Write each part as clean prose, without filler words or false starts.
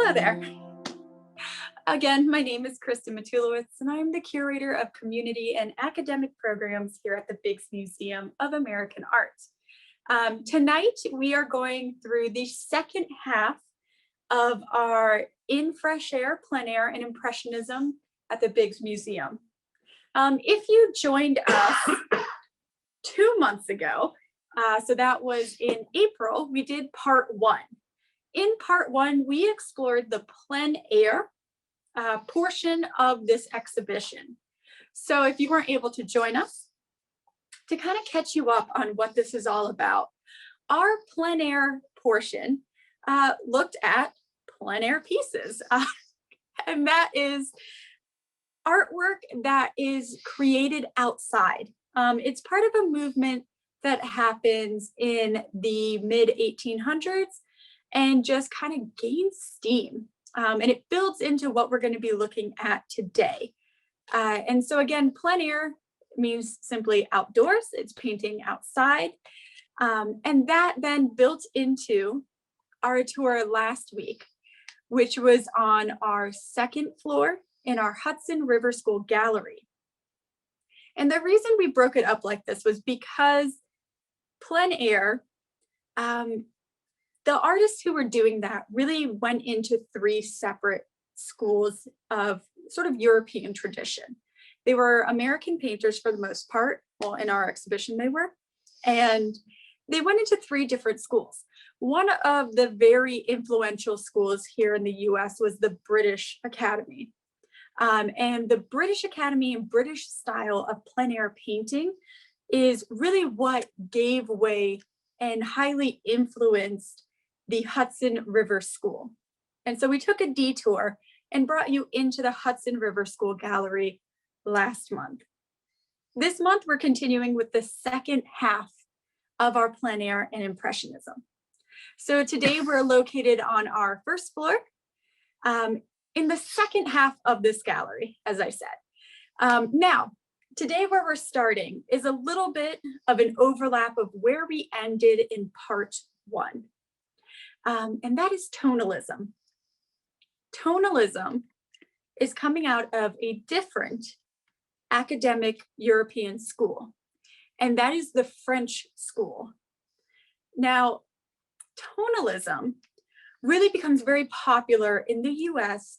Hello there. Again, my name is Kristen Matulewicz, and I'm the Curator of Community and Academic Programs here at the Biggs Museum of American Art. Tonight, we are going through the second half of our In Fresh Air, Plein Air, and Impressionism at the Biggs Museum. If you joined us 2 months ago, so that was in April, we did part one. In part one, we explored the plein air portion of this exhibition. So if you weren't able to join us, to kind of catch you up on what this is all about, our plein air portion looked at plein air pieces. And that is artwork that is created outside. It's part of a movement that happens in the mid-1800s and just kind of gains steam. And it builds into what we're going to be looking at today. And so again, plein air means simply outdoors. It's painting outside. And that then built into our tour last week, which was on our second floor in our Hudson River School Gallery. And the reason we broke it up like this was because plein air, the artists who were doing that really went into 3 separate schools of sort of European tradition. They were American painters for the most part. Well, in our exhibition they were. And they went into 3 different schools. One of the very influential schools here in the US was the British Academy. And the British Academy and British style of plein air painting is really what gave way and highly influenced the Hudson River School. And so we took a detour and brought you into the Hudson River School Gallery last month. This month, we're continuing with the second half of our plein air and Impressionism. So today we're located on our first floor in the second half of this gallery, as I said. Now, today where we're starting is a little bit of an overlap of where we ended in part one. And that is tonalism. Tonalism is coming out of a different academic European school, and that is the French school. Now, tonalism really becomes very popular in the US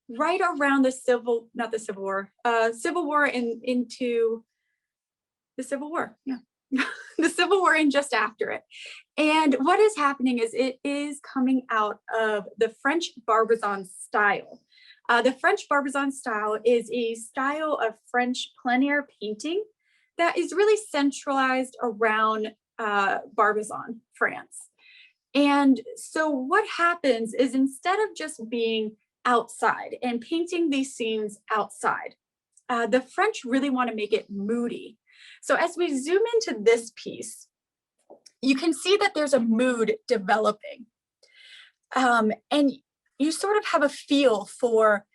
right around the Civil War and into the Civil War, yeah. The Civil War and just after it. And what is happening is it is coming out of the French Barbizon style. The French Barbizon style is a style of French plein air painting that is really centralized around Barbizon, France. And so what happens is instead of just being outside and painting these scenes outside, the French really want to make it moody. So as we zoom into this piece, you can see that there's a mood developing. And you sort of have a feel for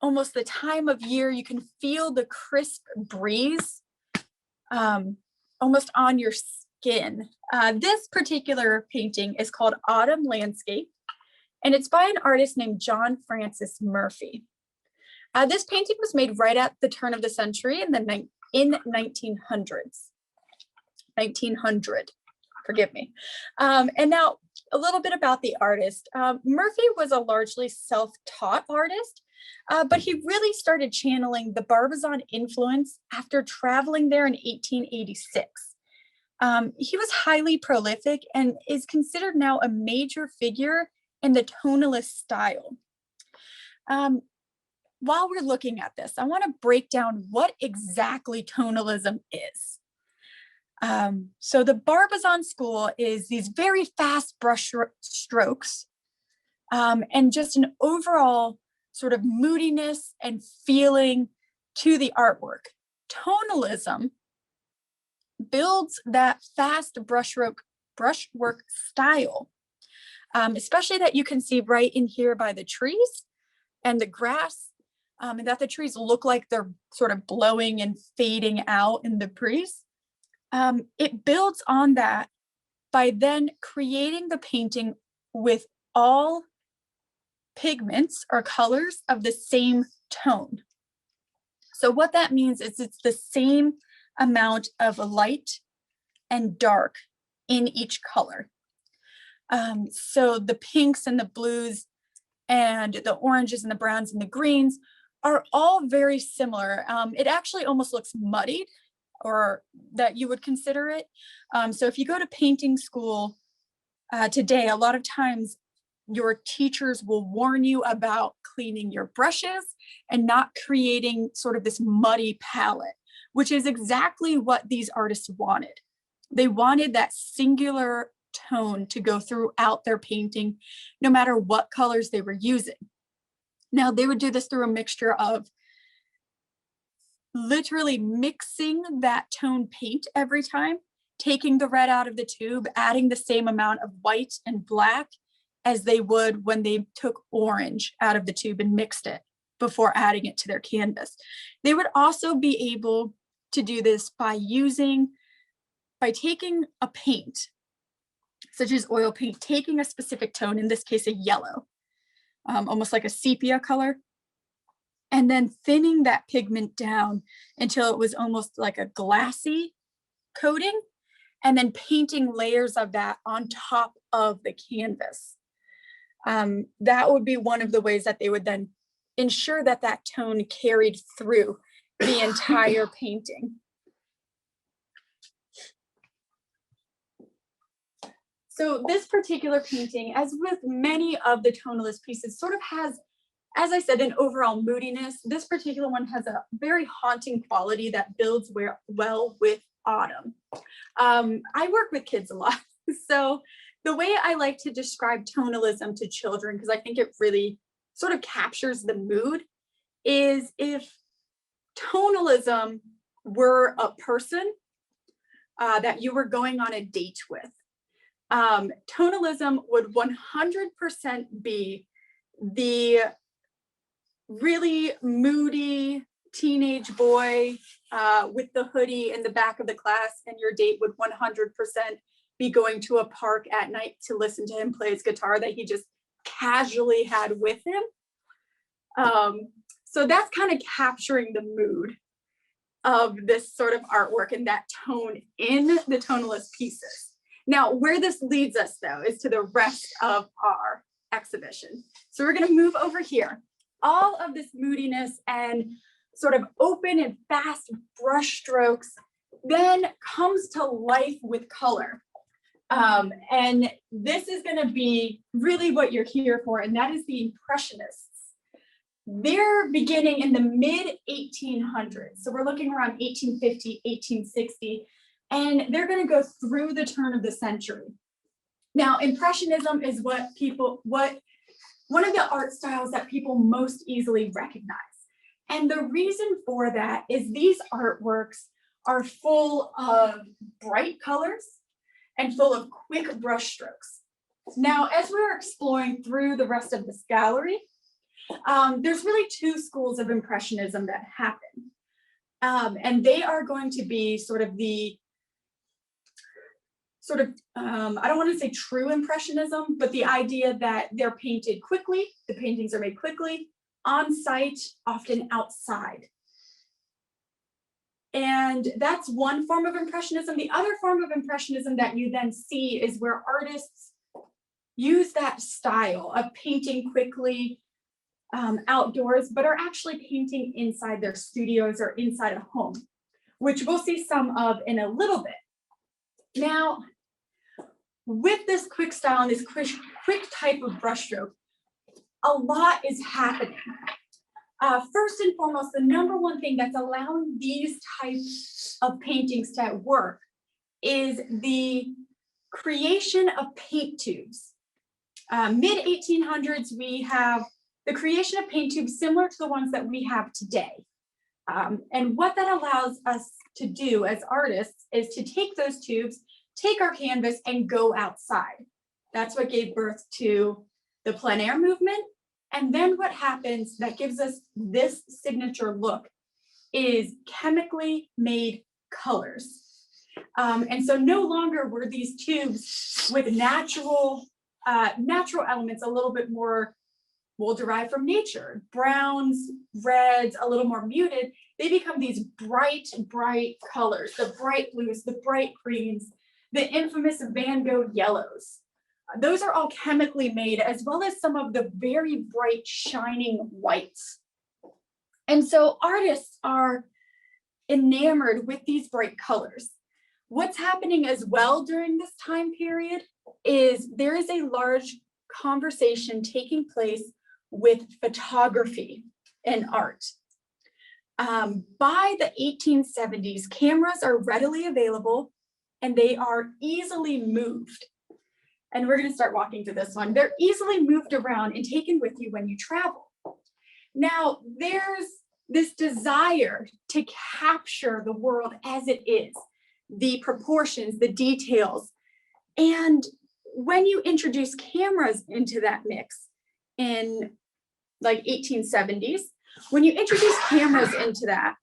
almost the time of year. You can feel the crisp breeze almost on your skin. This particular painting is called Autumn Landscape, and it's by an artist named John Francis Murphy. This painting was made right at the turn of the century in the 1900s. 1900, forgive me. And now a little bit about the artist. Murphy was a largely self-taught artist, but he really started channeling the Barbizon influence after traveling there in 1886. He was highly prolific and is considered now a major figure in the tonalist style. While we're looking at this, I want to break down what exactly tonalism is. So the Barbizon school is these very fast brush strokes and just an overall sort of moodiness and feeling to the artwork. Tonalism builds that fast brushwork style, especially that you can see right in here by the trees and the grass. And that the trees look like they're sort of blowing and fading out in the breeze. It builds on that by then creating the painting with all pigments or colors of the same tone. So what that means is it's the same amount of light and dark in each color. So the pinks and the blues and the oranges and the browns and the greens are all very similar. It actually almost looks muddied, or that you would consider it. So if you go to painting school today, a lot of times your teachers will warn you about cleaning your brushes and not creating sort of this muddy palette, which is exactly what these artists wanted. They wanted that singular tone to go throughout their painting, no matter what colors they were using. Now, they would do this through a mixture of literally mixing that tone paint every time, taking the red out of the tube, adding the same amount of white and black as they would when they took orange out of the tube and mixed it before adding it to their canvas. They would also be able to do this by taking a paint, such as oil paint, taking a specific tone, in this case, a yellow, almost like a sepia color, and then thinning that pigment down until it was almost like a glassy coating, and then painting layers of that on top of the canvas. That would be one of the ways that they would then ensure that that tone carried through the entire painting. So this particular painting, as with many of the tonalist pieces, sort of has, as I said, an overall moodiness. This particular one has a very haunting quality that builds well with autumn. I work with kids a lot, so the way I like to describe tonalism to children, because I think it really sort of captures the mood, is if tonalism were a person that you were going on a date with, tonalism would 100% be the really moody teenage boy with the hoodie in the back of the class, and your date would 100% be going to a park at night to listen to him play his guitar that he just casually had with him. So that's kind of capturing the mood of this sort of artwork and that tone in the tonalist pieces. Now, where this leads us, though, is to the rest of our exhibition. So we're going to move over here. All of this moodiness and sort of open and fast brush strokes then comes to life with color. And this is going to be really what you're here for, and that is the Impressionists. They're beginning in the mid-1800s. So we're looking around 1850, 1860. And they're going to go through the turn of the century. Now, Impressionism is one of the art styles that people most easily recognize. And the reason for that is these artworks are full of bright colors and full of quick brush strokes. Now, as we're exploring through the rest of this gallery, there's really two schools of Impressionism that happen. And they are going to be sort of I don't want to say true Impressionism, but the idea that they're painted quickly, the paintings are made quickly, on site, often outside. And that's one form of Impressionism. The other form of Impressionism that you then see is where artists use that style of painting quickly outdoors, but are actually painting inside their studios or inside a home, which we'll see some of in a little bit. Now, with this quick style and this quick type of brushstroke, a lot is happening. First and foremost, the number one thing that's allowing these types of paintings to work is the creation of paint tubes. Mid-1800s, we have the creation of paint tubes similar to the ones that we have today. And what that allows us to do as artists is to take those tubes, take our canvas, and go outside. That's what gave birth to the Plein Air Movement. And then what happens that gives us this signature look is chemically made colors. And so no longer were these tubes with natural elements a little bit more will derive from nature. Browns, reds, a little more muted, they become these bright, bright colors, the bright blues, the bright greens, the infamous Van Gogh yellows. Those are all chemically made, as well as some of the very bright, shining whites. And so artists are enamored with these bright colors. What's happening as well during this time period is there is a large conversation taking place with photography and art. By the 1870s, cameras are readily available and they are easily moved. And we're going to start walking through this one. They're easily moved around and taken with you when you travel. Now, there's this desire to capture the world as it is, the proportions, the details. And when you introduce cameras into that mix in like 1870s, when you introduce cameras into that,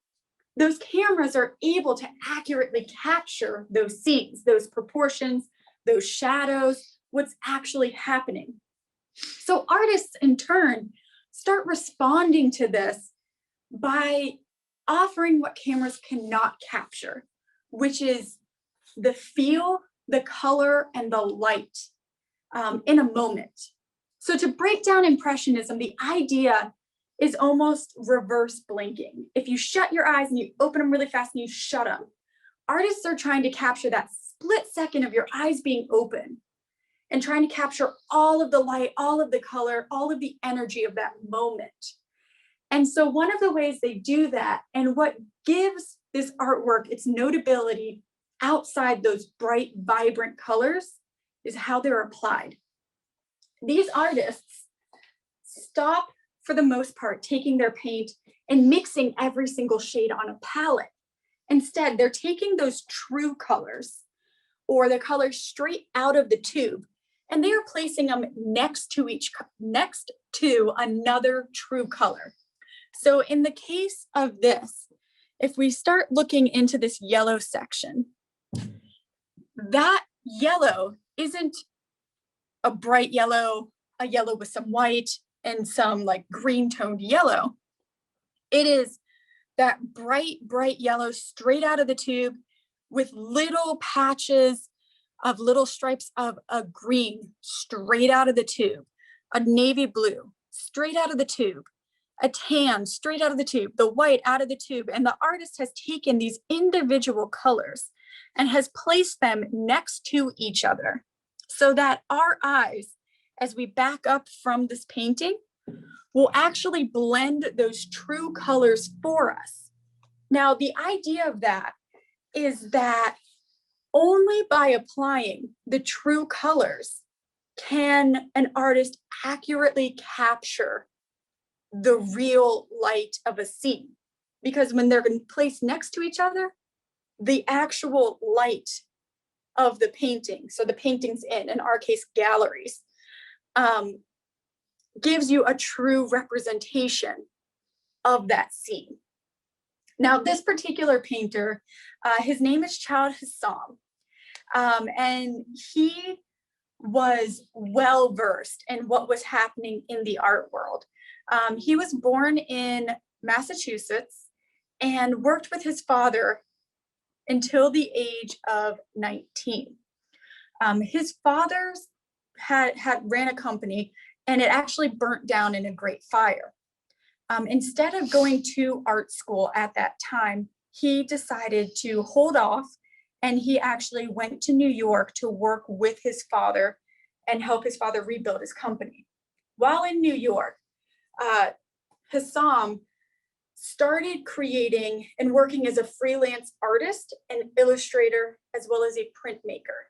those cameras are able to accurately capture those scenes, those proportions, those shadows, what's actually happening. So artists in turn start responding to this by offering what cameras cannot capture, which is the feel, the color, and the light in a moment. So to break down Impressionism, the idea is almost reverse blinking. If you shut your eyes and you open them really fast and you shut them, artists are trying to capture that split second of your eyes being open and trying to capture all of the light, all of the color, all of the energy of that moment. And so one of the ways they do that, and what gives this artwork its notability outside those bright, vibrant colors, is how they're applied. These artists stop, for the most part, taking their paint and mixing every single shade on a palette. Instead, they're taking those true colors or the colors straight out of the tube, and they are placing them next to another true color. So in the case of this, if we start looking into this yellow section, that yellow isn't a bright yellow, a yellow with some white and some like green toned yellow. It is that bright, bright yellow straight out of the tube with little patches of little stripes of a green straight out of the tube, a navy blue straight out of the tube, a tan straight out of the tube, the white out of the tube. And the artist has taken these individual colors and has placed them next to each other so that our eyes, as we back up from this painting, will actually blend those true colors for us. Now, the idea of that is that only by applying the true colors can an artist accurately capture the real light of a scene. Because when they're placed next to each other, the actual light of the painting, so the paintings in our case, galleries, gives you a true representation of that scene. Now, this particular painter, his name is Childe Hassam, and he was well-versed in what was happening in the art world. He was born in Massachusetts and worked with his father until the age of 19. His father ran a company, and it actually burnt down in a great fire. Instead of going to art school at that time, he decided to hold off, and he actually went to New York to work with his father and help his father rebuild his company. While in New York, Hassam started creating and working as a freelance artist and illustrator, as well as a printmaker.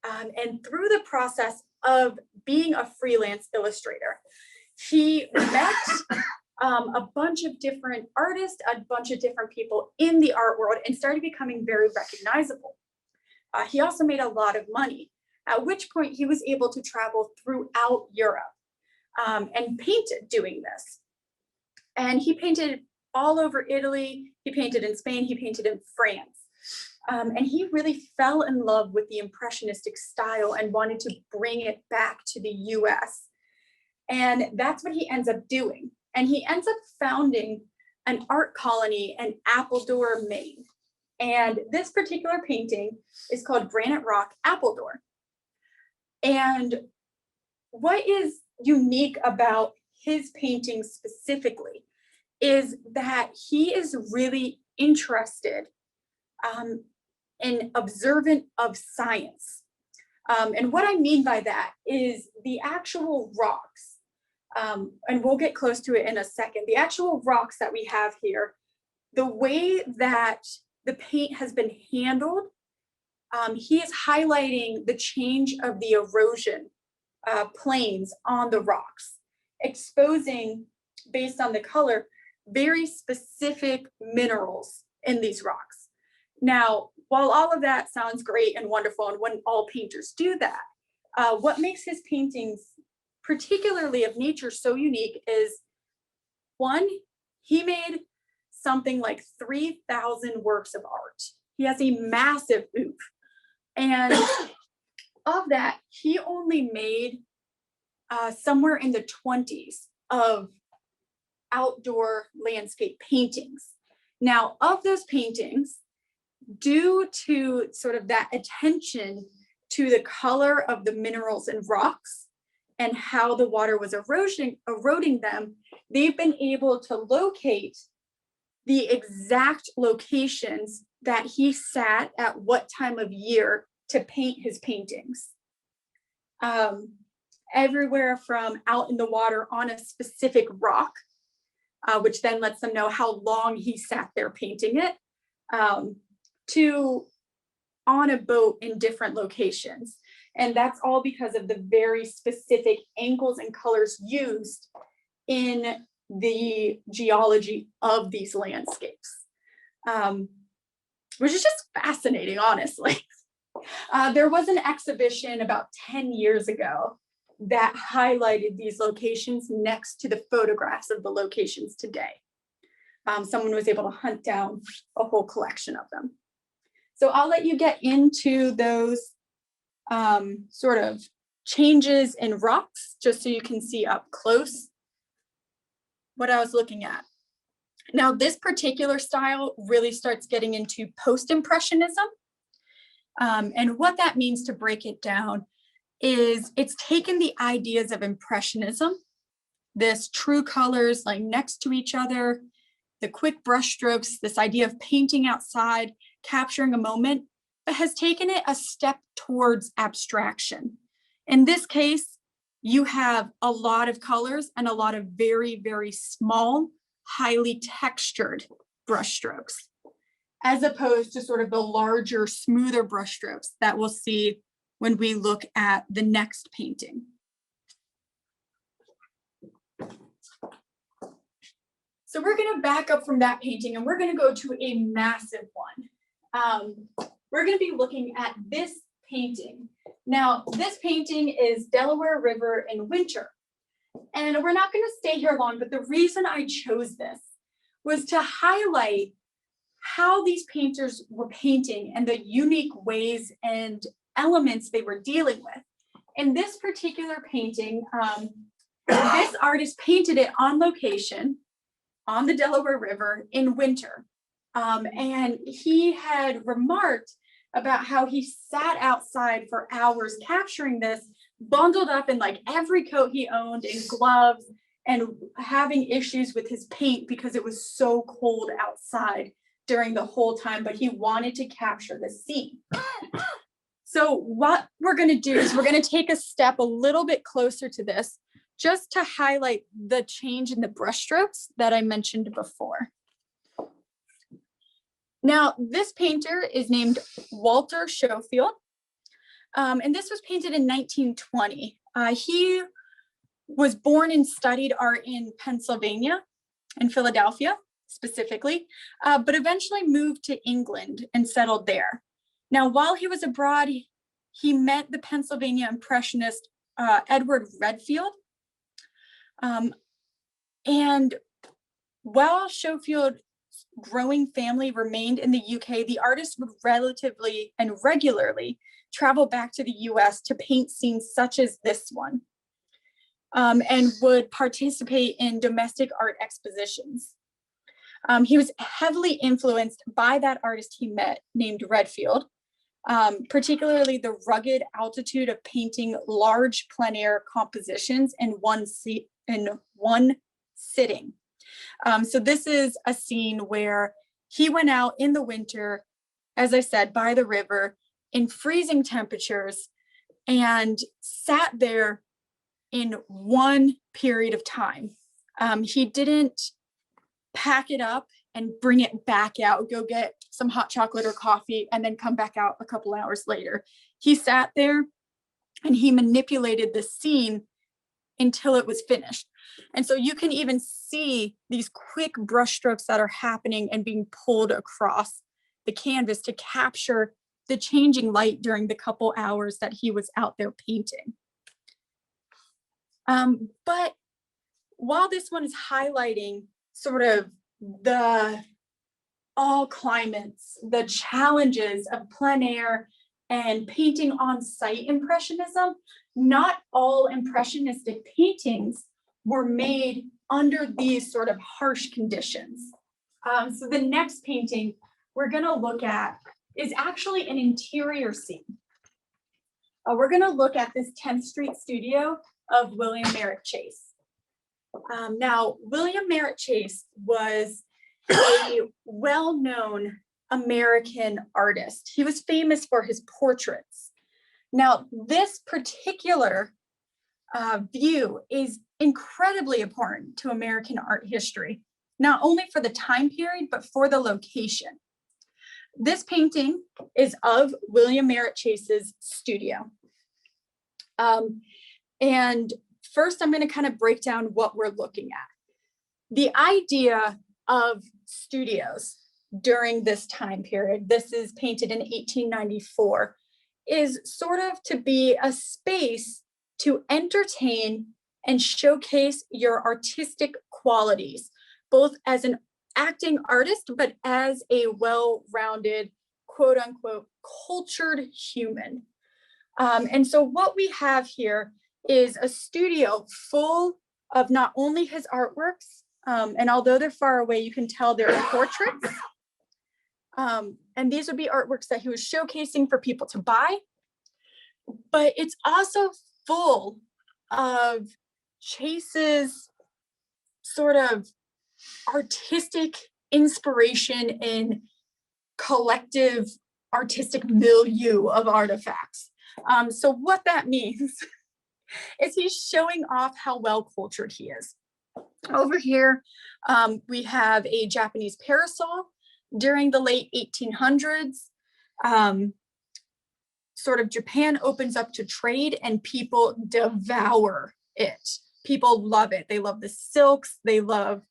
And through the process of being a freelance illustrator, he met a bunch of different artists, a bunch of different people in the art world, and started becoming very recognizable. He also made a lot of money, at which point he was able to travel throughout Europe and painted doing this. And he painted all over Italy, he painted in Spain, he painted in France. And he really fell in love with the Impressionistic style and wanted to bring it back to the US. And that's what he ends up doing. And he ends up founding an art colony in Appledore, Maine. And this particular painting is called Granite Rock Appledore. And what is unique about his painting specifically is that he is really interested and observant of science. And what I mean by that is the actual rocks, and we'll get close to it in a second, the actual rocks that we have here, the way that the paint has been handled, he is highlighting the change of the erosion planes on the rocks, exposing, based on the color, very specific minerals in these rocks. Now, while all of that sounds great and wonderful, and when all painters do that, what makes his paintings, particularly of nature, so unique is, one, he made something like 3,000 works of art. He has a massive oeuvre. And of that, he only made somewhere in the 20s of outdoor landscape paintings. Now, of those paintings, due to sort of that attention to the color of the minerals and rocks and how the water was eroding them, they've been able to locate the exact locations that he sat at what time of year to paint his paintings. Everywhere from out in the water on a specific rock, which then lets them know how long he sat there painting it, to on a boat in different locations. And that's all because of the very specific angles and colors used in the geology of these landscapes, which is just fascinating, honestly. There was an exhibition about 10 years ago that highlighted these locations next to the photographs of the locations today. Someone was able to hunt down a whole collection of them. So I'll let you get into those sort of changes in rocks, just so you can see up close what I was looking at. Now, this particular style really starts getting into post-impressionism. And what that means, to break it down, is it's taken the ideas of impressionism, this true colors like next to each other, the quick brush strokes, this idea of painting outside, capturing a moment, but has taken it a step towards abstraction. In this case, you have a lot of colors and a lot of very, very small, highly textured brush strokes, as opposed to sort of the larger, smoother brush strokes that we'll see when we look at the next painting. So we're going to back up from that painting and we're going to go to a massive one. We're going to be looking at this painting. Now, this painting is Delaware River in winter. And we're not going to stay here long, but the reason I chose this was to highlight how these painters were painting and the unique ways and elements they were dealing with. In this particular painting, this artist painted it on location on the Delaware River in winter. And he had remarked about how he sat outside for hours capturing this, bundled up in like every coat he owned and gloves, and having issues with his paint because it was so cold outside during the whole time, but he wanted to capture the scene. So what we're going to do is we're going to take a step a little bit closer to this, just to highlight the change in the brushstrokes that I mentioned before. Now, this painter is named Walter Showfield, and this was painted in 1920. He was born and studied art in Pennsylvania, in Philadelphia specifically, but eventually moved to England and settled there. Now, while he was abroad, he met the Pennsylvania Impressionist Edward Redfield. And while Showfield's growing family remained in the UK, the artist would relatively and regularly travel back to the US to paint scenes such as this one. and would participate in domestic art expositions. He was heavily influenced by that artist he met named Redfield, particularly the rugged altitude of painting large plein air compositions in one sitting. So this is a scene where he went out in the winter, as I said, by the river in freezing temperatures and sat there in one period of time. He didn't pack it up and bring it back out, go get some hot chocolate or coffee, and then come back out a couple hours later. He sat there and he manipulated the scene until it was finished. And so you can even see these quick brushstrokes that are happening and being pulled across the canvas to capture the changing light during the couple hours that he was out there painting. But while this one is highlighting sort of all climates, the challenges of plein air and painting on site impressionism, not all impressionistic paintings were made under these sort of harsh conditions. So the next painting we're going to look at is actually an interior scene. We're going to look at this 10th Street studio of William Merritt Chase. Now, William Merritt Chase was a well-known American artist. He was famous for his portraits. Now, this particular view is incredibly important to American art history, not only for the time period, but for the location. This painting is of William Merritt Chase's studio. And first, I'm going to kind of break down what we're looking at. The idea of studios during this time period, this is painted in 1894, is sort of to be a space to entertain and showcase your artistic qualities, both as an acting artist, but as a well-rounded, quote unquote, cultured human. And so what we have here is a studio full of not only his artworks, and although they're far away, you can tell they're portraits. And these would be artworks that he was showcasing for people to buy. But it's also full of Chase's sort of artistic inspiration in collective artistic milieu of artifacts. So what that means is he's showing off how well cultured he is. Over here, we have a Japanese parasol during the late 1800s. Sort of Japan opens up to trade and people devour it. People love it. They love the silks. They love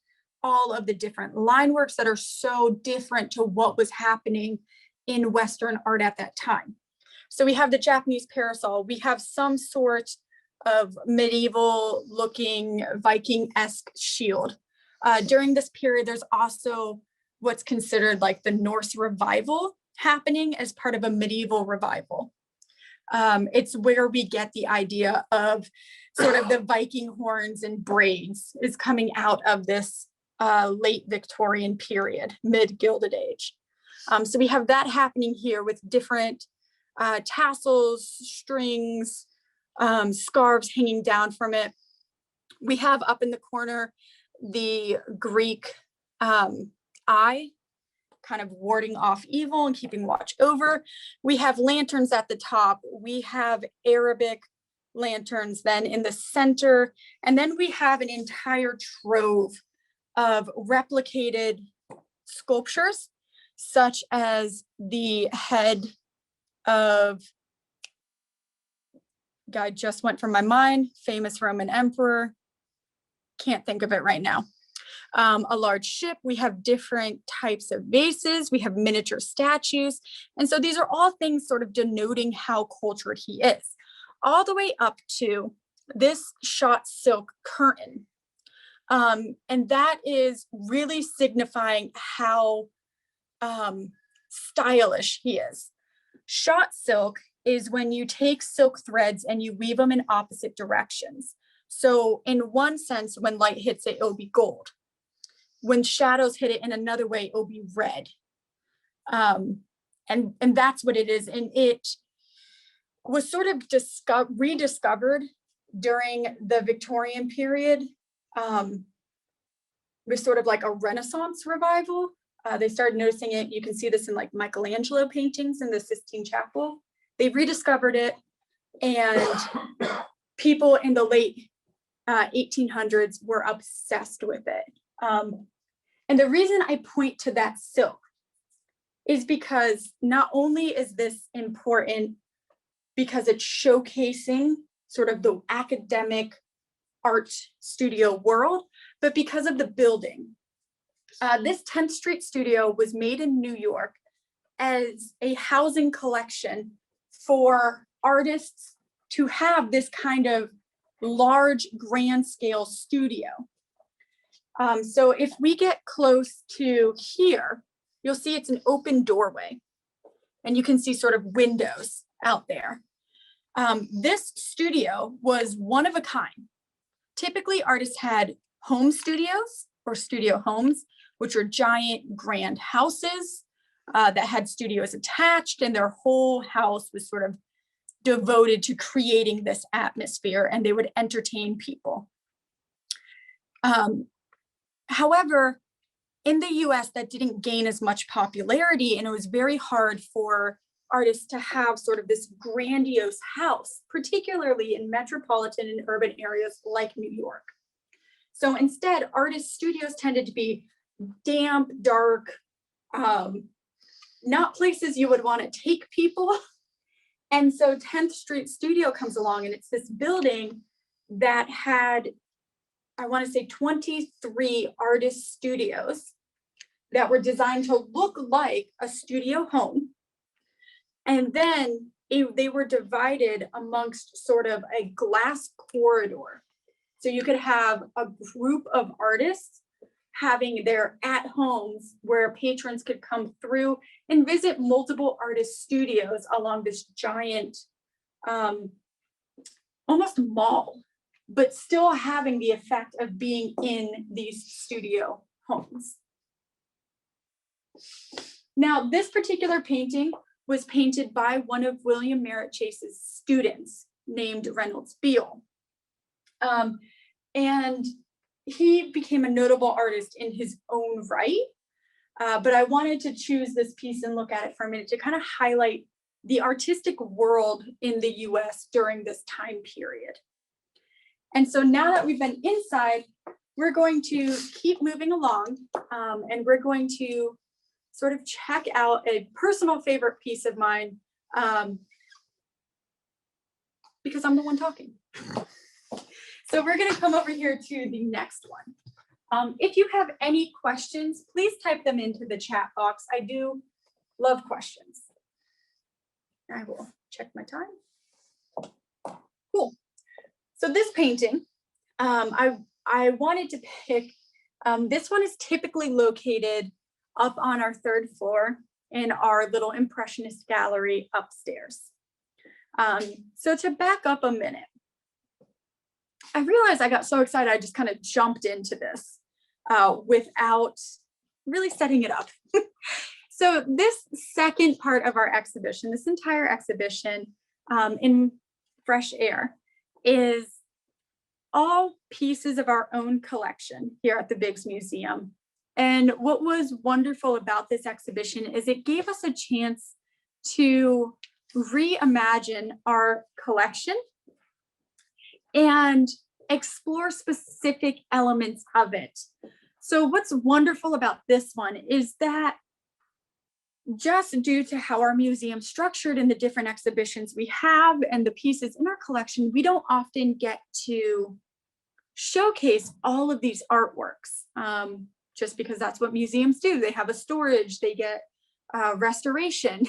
all of the different line works that are so different to what was happening in Western art at that time. So we have the Japanese parasol. We have some sort of medieval looking Viking-esque shield. During this period, there's also what's considered like the Norse revival happening as part of a medieval revival. It's where we get the idea of sort of the Viking horns and braids is coming out of this late Victorian period, mid-Gilded Age. So we have that happening here with different tassels, strings, scarves hanging down from it. We have up in the corner the Greek eye, kind of warding off evil and keeping watch over. We have lanterns at the top. We have Arabic lanterns then in the center. And then we have an entire trove of replicated sculptures, such as the head of, guy just went from my mind, famous Roman emperor. Can't think of it right now. A large ship. We have different types of vases. We have miniature statues. And so these are all things sort of denoting how cultured he is, all the way up to this shot silk curtain. And that is really signifying how stylish he is. Shot silk is when you take silk threads and you weave them in opposite directions. So in one sense, when light hits it, it'll be gold. When shadows hit it in another way, it'll be red. And that's what it is. And it was sort of rediscovered during the Victorian period. Was sort of like a Renaissance revival. They started noticing it. You can see this in like Michelangelo paintings in the Sistine Chapel. They rediscovered it, and people in the late 1800s were obsessed with it. And the reason I point to that silk is because not only is this important because it's showcasing sort of the academic art studio world, but because of the building. This 10th Street studio was made in New York as a housing collection for artists to have this kind of large grand scale studio. So if we get close to here, you'll see it's an open doorway, and you can see sort of windows out there. This studio was one of a kind. Typically, artists had home studios or studio homes, which are giant grand houses that had studios attached, and their whole house was sort of devoted to creating this atmosphere, and they would entertain people. However, in the US, that didn't gain as much popularity, and it was very hard for artists to have sort of this grandiose house, particularly in metropolitan and urban areas like New York. So instead, artist studios tended to be damp, dark, not places you would want to take people. And so 10th Street Studio comes along, and it's this building that had, I want to say, 23 artist studios that were designed to look like a studio home. And then they were divided amongst sort of a glass corridor. So you could have a group of artists having their at-homes where patrons could come through and visit multiple artist studios along this giant, almost mall, but still having the effect of being in these studio homes. Now, this particular painting was painted by one of William Merritt Chase's students named Reynolds Beale. And he became a notable artist in his own right. But I wanted to choose this piece and look at it for a minute to kind of highlight the artistic world in the US during this time period. And so now that we've been inside, we're going to keep moving along, and we're going to sort of check out a personal favorite piece of mine, because I'm the one talking. So we're going to come over here to the next one. If you have any questions, please type them into the chat box. I do love questions. I will check my time. Cool. So this painting, I wanted to pick, this one is typically located up on our 3rd floor in our little Impressionist gallery upstairs. So to back up a minute, I realized I got so excited, I just kind of jumped into this without really setting it up. So this second part of our exhibition, this entire exhibition in Fresh Air, is all pieces of our own collection here at the Biggs Museum. And what was wonderful about this exhibition is it gave us a chance to reimagine our collection and explore specific elements of it. So what's wonderful about this one is that just due to how our museum's structured and the different exhibitions we have and the pieces in our collection, we don't often get to showcase all of these artworks, just because that's what museums do. They have a storage, they get restoration,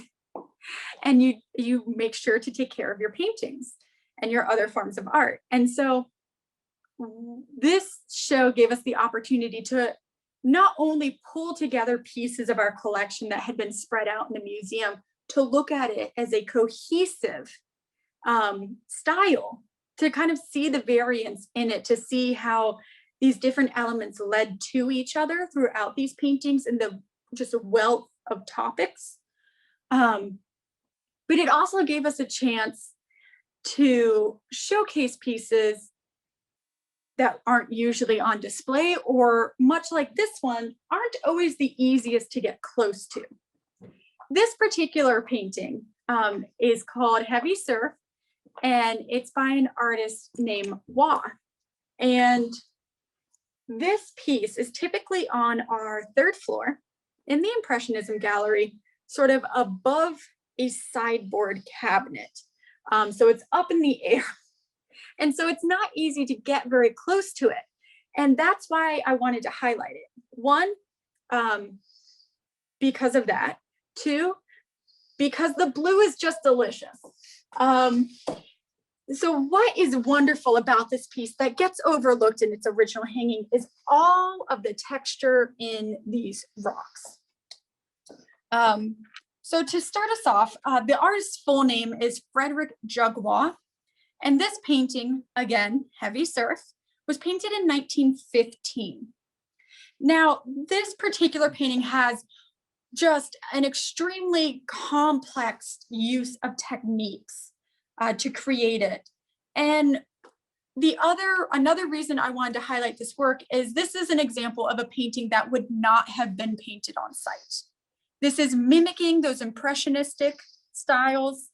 and you make sure to take care of your paintings and your other forms of art. And so this show gave us the opportunity to not only pull together pieces of our collection that had been spread out in the museum, to look at it as a cohesive style to kind of see the variance in it, to see how these different elements led to each other throughout these paintings and the just a wealth of topics. But it also gave us a chance to showcase pieces that aren't usually on display, or much like this one, aren't always the easiest to get close to. This particular painting is called Heavy Surf, and it's by an artist named Wah. And this piece is typically on our third floor in the Impressionism gallery, sort of above a sideboard cabinet. So it's up in the air. And so it's not easy to get very close to it. And that's why I wanted to highlight it. One, because of that. Two, because the blue is just delicious. So what is wonderful about this piece that gets overlooked in its original hanging is all of the texture in these rocks. So to start us off, the artist's full name is Frederick Jugwaw. And this painting, again, Heavy Surf, was painted in 1915. Now, this particular painting has just an extremely complex use of techniques to create it. And another reason I wanted to highlight this work is this is an example of a painting that would not have been painted on site. This is mimicking those impressionistic styles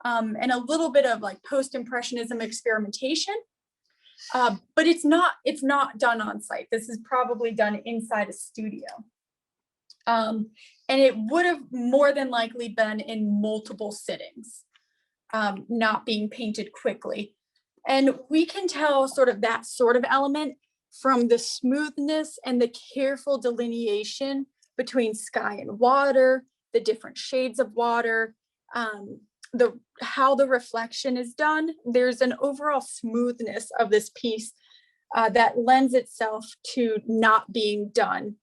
and a little bit of like post-impressionism experimentation, but it's not done on site. This is probably done inside a studio. And it would have more than likely been in multiple sittings, not being painted quickly. And we can tell that sort of element from the smoothness and the careful delineation between sky and water, the different shades of water, how the reflection is done. There's an overall smoothness of this piece that lends itself to not being done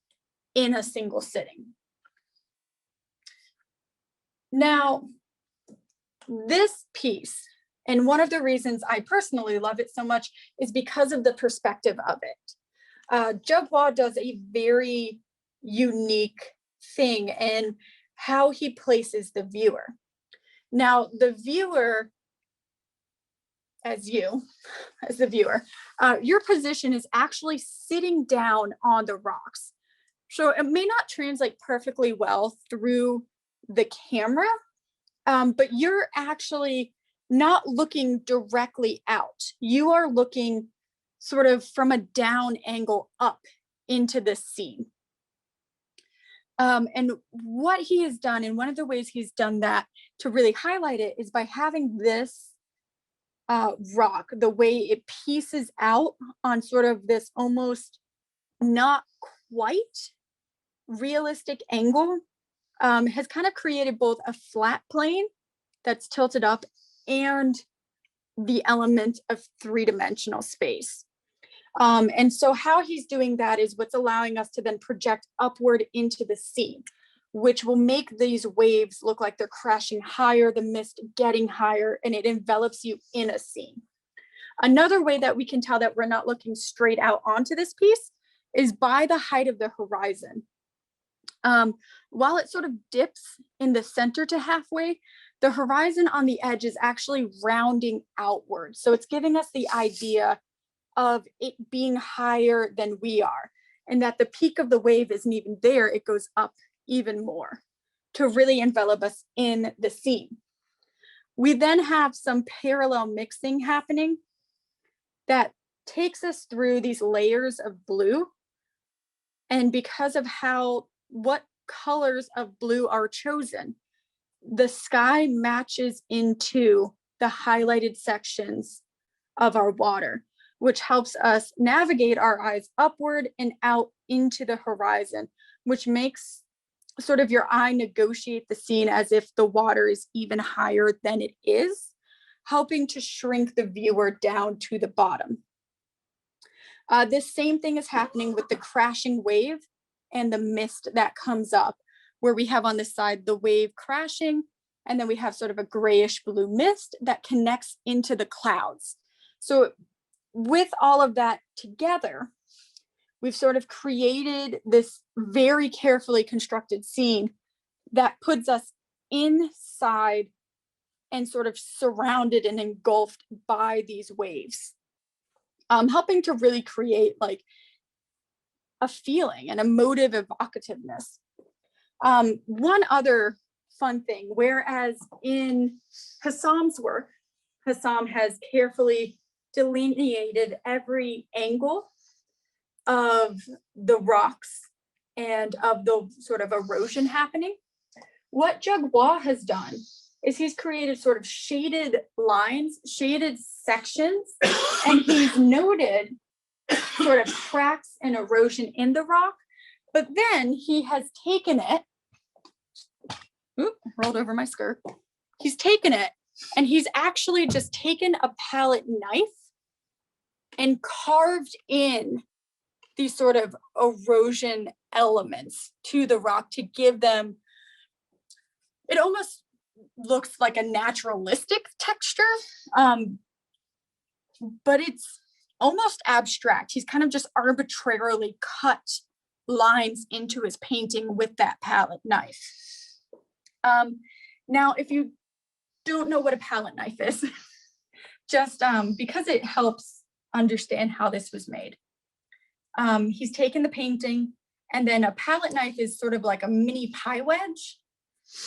in a single sitting. Now, this piece, and one of the reasons I personally love it so much is because of the perspective of it. Jugwaw does a very unique thing in how he places the viewer. Now, the viewer, as the viewer, your position is actually sitting down on the rocks. So it may not translate perfectly well through the camera, but you're actually not looking directly out. You are looking sort of from a down angle up into the scene. And what he has done, and one of the ways he's done that to really highlight it, is by having this rock, the way it pieces out on sort of this almost not quite realistic angle, has kind of created both a flat plane that's tilted up and the element of three-dimensional space. And so how he's doing that is what's allowing us to then project upward into the sea, which will make these waves look like they're crashing higher, the mist getting higher, and it envelops you in a scene. Another way that we can tell that we're not looking straight out onto this piece is by the height of the horizon. While it sort of dips in the center to halfway, the horizon on the edge is actually rounding outward. So it's giving us the idea of it being higher than we are, and that the peak of the wave isn't even there, it goes up even more to really envelop us in the scene. We then have some parallel mixing happening that takes us through these layers of blue. And because of what colors of blue are chosen, the sky matches into the highlighted sections of our water, which helps us navigate our eyes upward and out into the horizon, which makes sort of your eye negotiate the scene as if the water is even higher than it is, helping to shrink the viewer down to the bottom. This same thing is happening with the crashing wave and the mist that comes up, where we have on this side the wave crashing, and then we have sort of a grayish blue mist that connects into the clouds. So with all of that together, we've sort of created this very carefully constructed scene that puts us inside and sort of surrounded and engulfed by these waves, helping to really create like a feeling, an emotive evocativeness. One other fun thing, whereas in Hassam's work, Hassam has carefully delineated every angle of the rocks and of the sort of erosion happening. What Jaguar has done is he's created sort of shaded lines, shaded sections, and he's noted sort of cracks and erosion in the rock. But then he has taken it, rolled over my skirt. He's taken it and he's actually just taken a palette knife and carved in these sort of erosion elements to the rock to give them, it almost looks like a naturalistic texture, but it's almost abstract. He's kind of just arbitrarily cut lines into his painting with that palette knife. Now, if you don't know what a palette knife is, just because it helps understand how this was made. He's taken the painting, and then a palette knife is sort of like a mini pie wedge.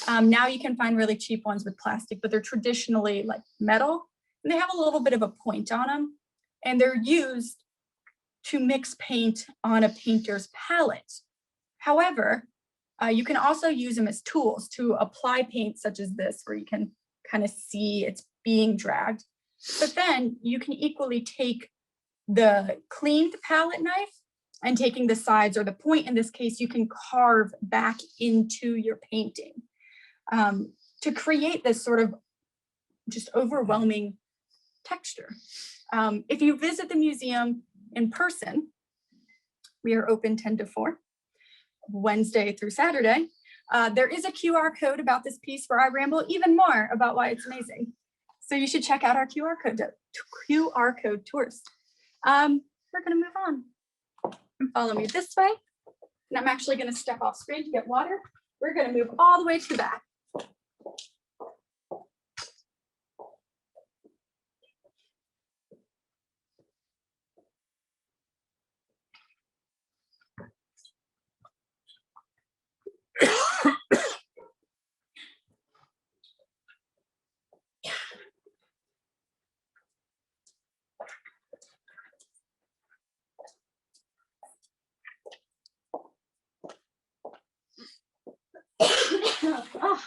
Now you can find really cheap ones with plastic, but they're traditionally like metal, and they have a little bit of a point on them, and they're used to mix paint on a painter's palette. However, you can also use them as tools to apply paint such as this, where you can kind of see it's being dragged. But then you can equally take the cleaned palette knife and taking the sides or the point in this case, you can carve back into your painting to create this sort of just overwhelming texture. If you visit the museum in person, we are open 10 to 4, Wednesday through Saturday. There is a QR code about this piece where I ramble even more about why it's amazing. So you should check out our QR code tours. We're gonna move on and follow me this way. And I'm actually gonna step off screen to get water. We're gonna move all the way to the back. Oh,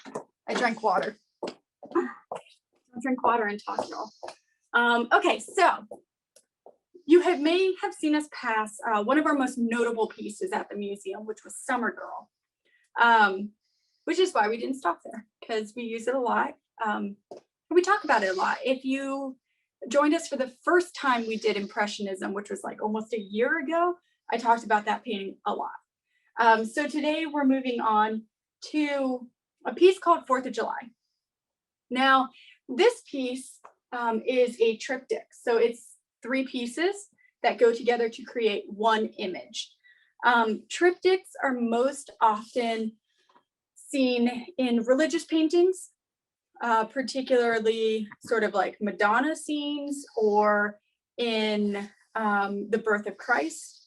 I drank water. I'll drink water and talk, y'all. Okay, so you may have seen us pass one of our most notable pieces at the museum, which was Summer Girl, which is why we didn't stop there, because we use it a lot. We talk about it a lot. If you joined us for the first time we did Impressionism, which was like almost a year ago, I talked about that painting a lot. So today we're moving on to a piece called 4th of July. Now, this piece is a triptych. So it's 3 pieces that go together to create one image. Triptychs are most often seen in religious paintings, particularly sort of like Madonna scenes or in the birth of Christ.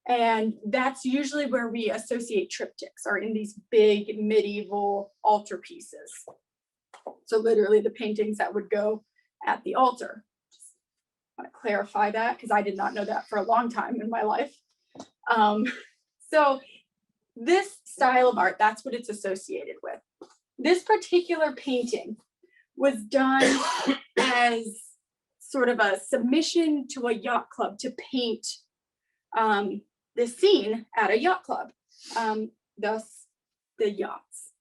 And that's usually where we associate triptychs, are in these big medieval altar pieces. So literally the paintings that would go at the altar. Just want to clarify that because I did not know that for a long time in my life. So this style of art, that's what it's associated with. This particular painting was done as sort of a submission to a yacht club to paint the scene at a yacht club, thus the yachts.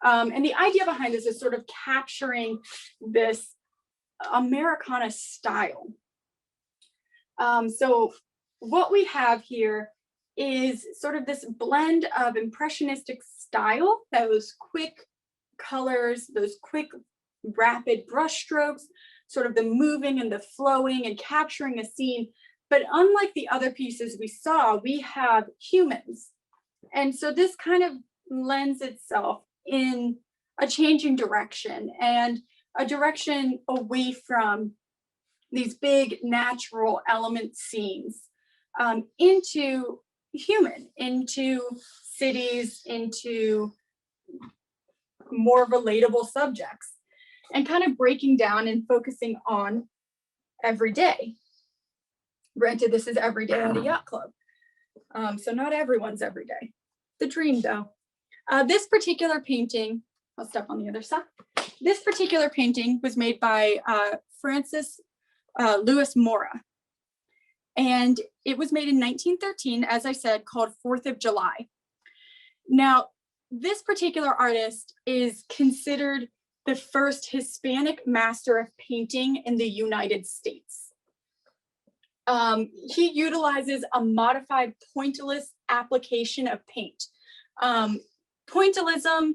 And the idea behind this is sort of capturing this Americana style. So what we have here is sort of this blend of impressionistic style, those quick colors, those quick rapid brush strokes, sort of the moving and the flowing and capturing a scene. But unlike the other pieces we saw, we have humans. And so this kind of lends itself in a changing direction, and a direction away from these big natural element scenes, into human, into cities, into more relatable subjects, and kind of breaking down and focusing on every day. Granted, this is every day at a yacht club, so not everyone's every day. The dream, though. This particular painting, I'll step on the other side. This particular painting was made by Francis Louis Mora, and it was made in 1913, as I said, called 4th of July. Now, this particular artist is considered the first Hispanic master of painting in the United States. He utilizes a modified pointillist application of paint. Pointillism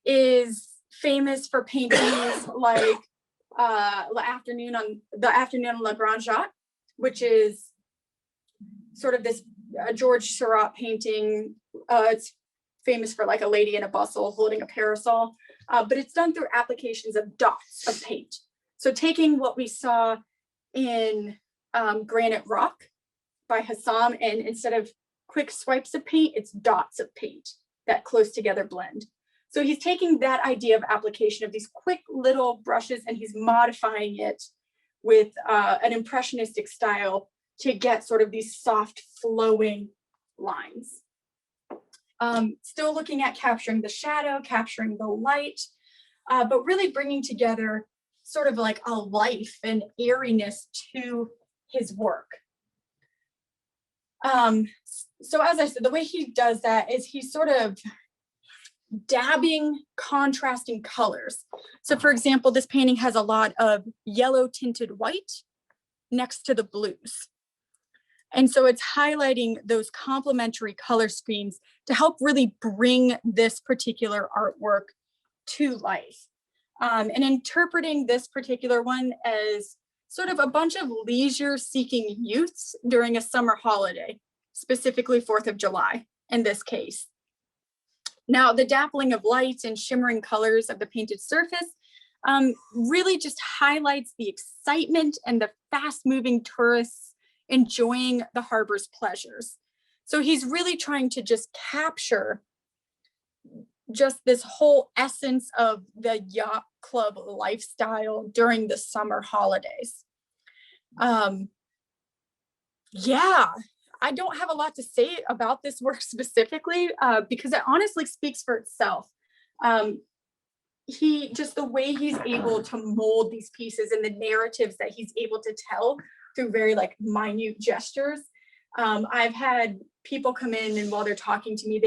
is famous for paintings like the Afternoon on La Grande Jatte, which is sort of this George Seurat painting. It's famous for like a lady in a bustle holding a parasol, but it's done through applications of dots of paint. So taking what we saw in Granite Rock by Hassam, and instead of quick swipes of paint, it's dots of paint that close together blend. So he's taking that idea of application of these quick little brushes, and he's modifying it with an impressionistic style to get sort of these soft flowing lines. Still looking at capturing the shadow, capturing the light, but really bringing together sort of like a life and airiness to his work. So as I said, the way he does that is he's sort of dabbing contrasting colors. So for example, this painting has a lot of yellow tinted white next to the blues. And so it's highlighting those complementary color schemes to help really bring this particular artwork to life. And interpreting this particular one as sort of a bunch of leisure-seeking youths during a summer holiday, specifically 4th of July in this case. Now, the dappling of lights and shimmering colors of the painted surface really just highlights the excitement and the fast-moving tourists enjoying the harbor's pleasures. So he's really trying to just capture just this whole essence of the yacht club lifestyle during the summer holidays. Yeah, I don't have a lot to say about this work specifically because it honestly speaks for itself. Just the way he's able to mold these pieces and the narratives that he's able to tell through very like minute gestures. I've had people come in, and while they're talking to me,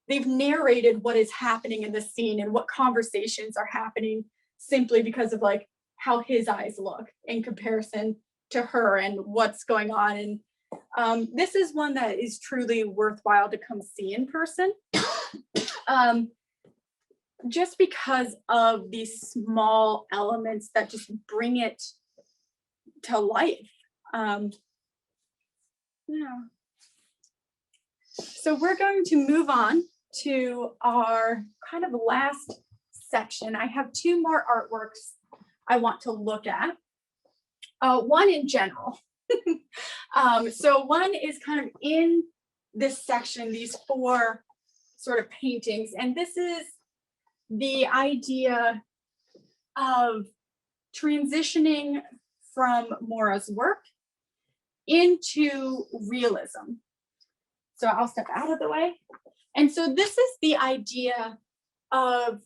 they've narrated what is happening in the scene and what conversations are happening simply because of like how his eyes look in comparison to her and what's going on. And this is one that is truly worthwhile to come see in person. Just because of these small elements that just bring it to life. Yeah. So we're going to move on to our kind of last section. I have two more artworks I want to look at. One in general. So one is kind of in this section, these four sort of paintings, and this is the idea of transitioning from Mora's work into realism. So I'll step out of the way. And so this is the idea of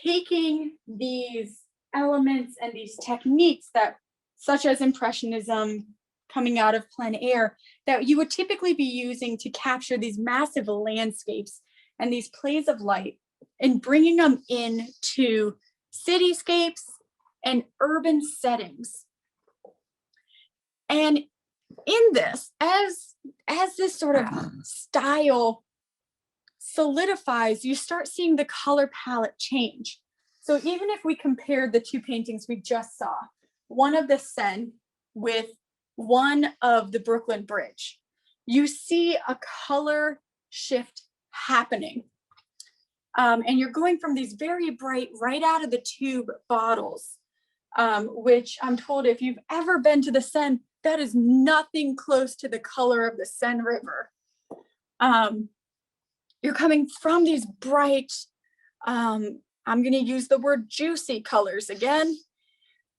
taking these elements and these techniques that, such as Impressionism coming out of Plein Air, that you would typically be using to capture these massive landscapes and these plays of light, and bringing them into cityscapes and urban settings. And in this, as this sort of style solidifies, you start seeing the color palette change. So even if we compared the two paintings we just saw, one of the Seine with one of the Brooklyn Bridge, you see a color shift happening. And you're going from these very bright, right out of the tube bottles, which I'm told if you've ever been to the Seine, that is nothing close to the color of the Seine River. You're coming from these bright, I'm going to use the word juicy colors again,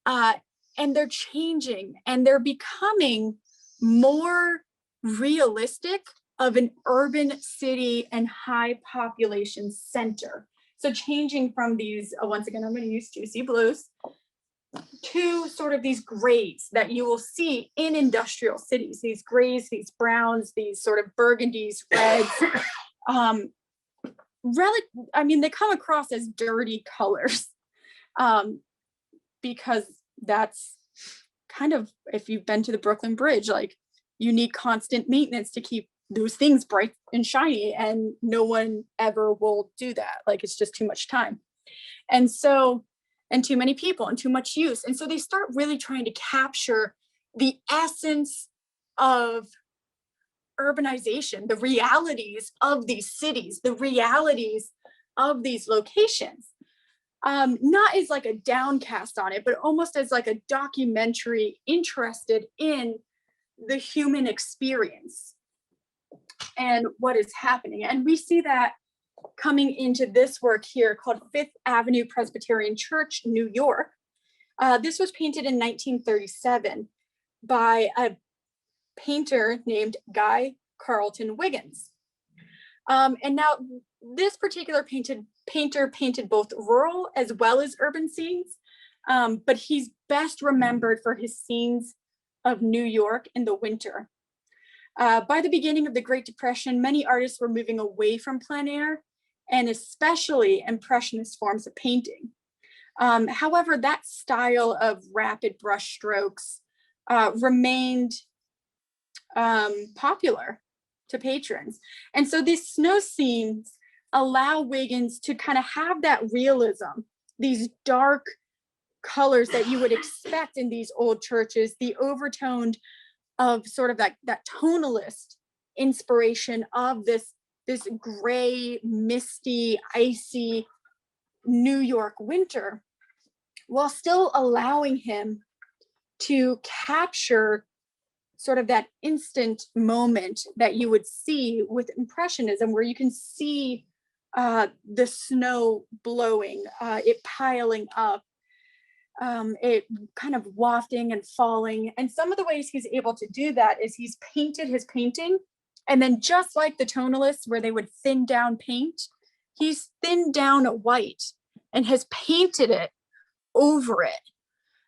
and they're changing and they're becoming more realistic of an urban city and high population center. So changing from these, once again, I'm going to use juicy blues, to sort of these grays that you will see in industrial cities, these grays, these browns, these sort of burgundies, reds. I mean, they come across as dirty colors, because that's kind of, if you've been to the Brooklyn Bridge, like you need constant maintenance to keep those things bright and shiny, and no one ever will do that. Like it's just too much time. And so, and too many people and too much use. And so they start really trying to capture the essence of urbanization, the realities of these cities, the realities of these locations. Not as like a downcast on it, but almost as like a documentary interested in the human experience and what is happening. And we see that coming into this work here called Fifth Avenue Presbyterian Church, New York. This was painted in 1937 by a painter named Guy Carlton Wiggins. And now this particular painter painted both rural as well as urban scenes, but he's best remembered for his scenes of New York in the winter. By the beginning of the Great Depression, many artists were moving away from plein air, and especially Impressionist forms of painting. However, that style of rapid brush strokes remained popular to patrons. And so these snow scenes allow Wiggins to kind of have that realism, these dark colors that you would expect in these old churches, the overtoned of sort of that tonalist inspiration of this gray, misty, icy New York winter, while still allowing him to capture sort of that instant moment that you would see with Impressionism, where you can see the snow blowing, it piling up, it kind of wafting and falling. And some of the ways he's able to do that is he's painted his painting, and then just like the tonalists where they would thin down paint, he's thinned down white and has painted it over it.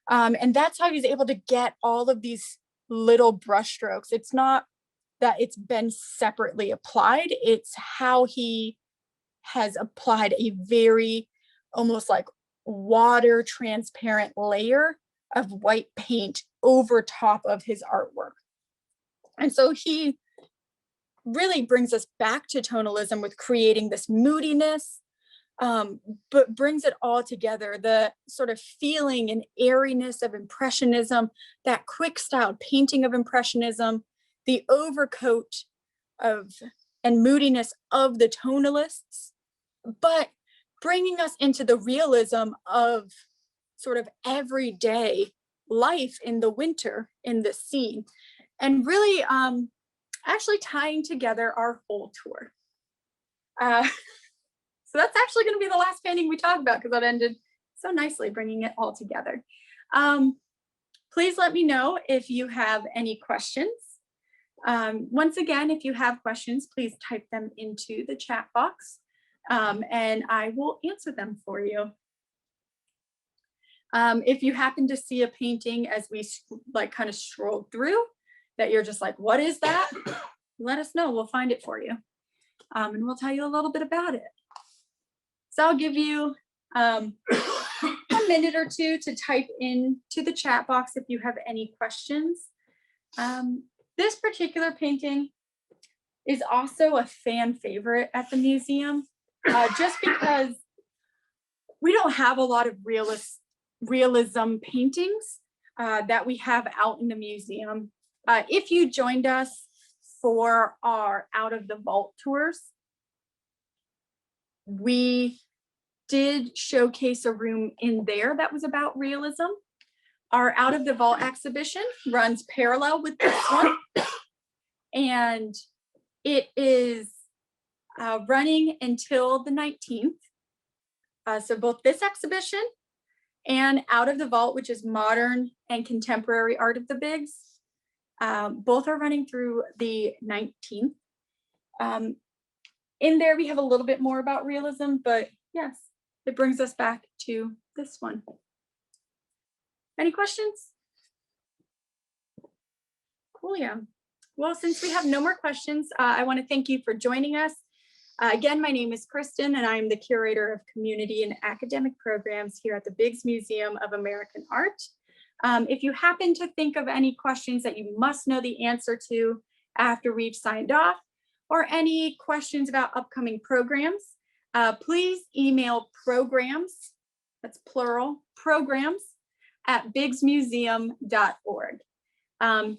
And that's how he's able to get all of these little brush strokes. It's not that it's been separately applied, it's how he has applied a very almost like water transparent layer of white paint over top of his artwork. And so he really brings us back to tonalism with creating this moodiness, but brings it all together, the sort of feeling and airiness of Impressionism, that quick style painting of Impressionism, the overcoat of and moodiness of the tonalists, but bringing us into the realism of sort of everyday life in the winter in the scene, and really actually tying together our whole tour. So that's actually going to be the last painting we talk about, because that ended so nicely, bringing it all together. Please let me know if you have any questions. Once again, if you have questions, please type them into the chat box, and I will answer them for you. If you happen to see a painting as we like kind of stroll through that you're just like, what is that? Let us know, we'll find it for you. And we'll tell you a little bit about it. So I'll give you a minute or two to type into the chat box if you have any questions. This particular painting is also a fan favorite at the museum, just because we don't have a lot of realism paintings. that we have out in the museum. If you joined us for our Out of the Vault tours, we did showcase a room in there that was about realism. Our Out of the Vault exhibition runs parallel with this one, and it is running until the 19th. So both this exhibition and Out of the Vault, which is modern and contemporary art of the Bigs, both are running through the 19th. In there, we have a little bit more about realism, but yes, it brings us back to this one. Any questions? Cool, yeah. Well, since we have no more questions, I want to thank you for joining us. Again, my name is Kristen, and I'm the Curator of Community and Academic Programs here at the Biggs Museum of American Art. If you happen to think of any questions that you must know the answer to after we've signed off, or any questions about upcoming programs, please email programs, that's plural, programs @biggsmuseum.org.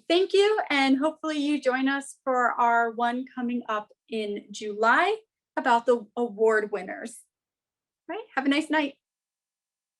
Thank you, and hopefully you join us for our one coming up in July about the award winners. All right, have a nice night.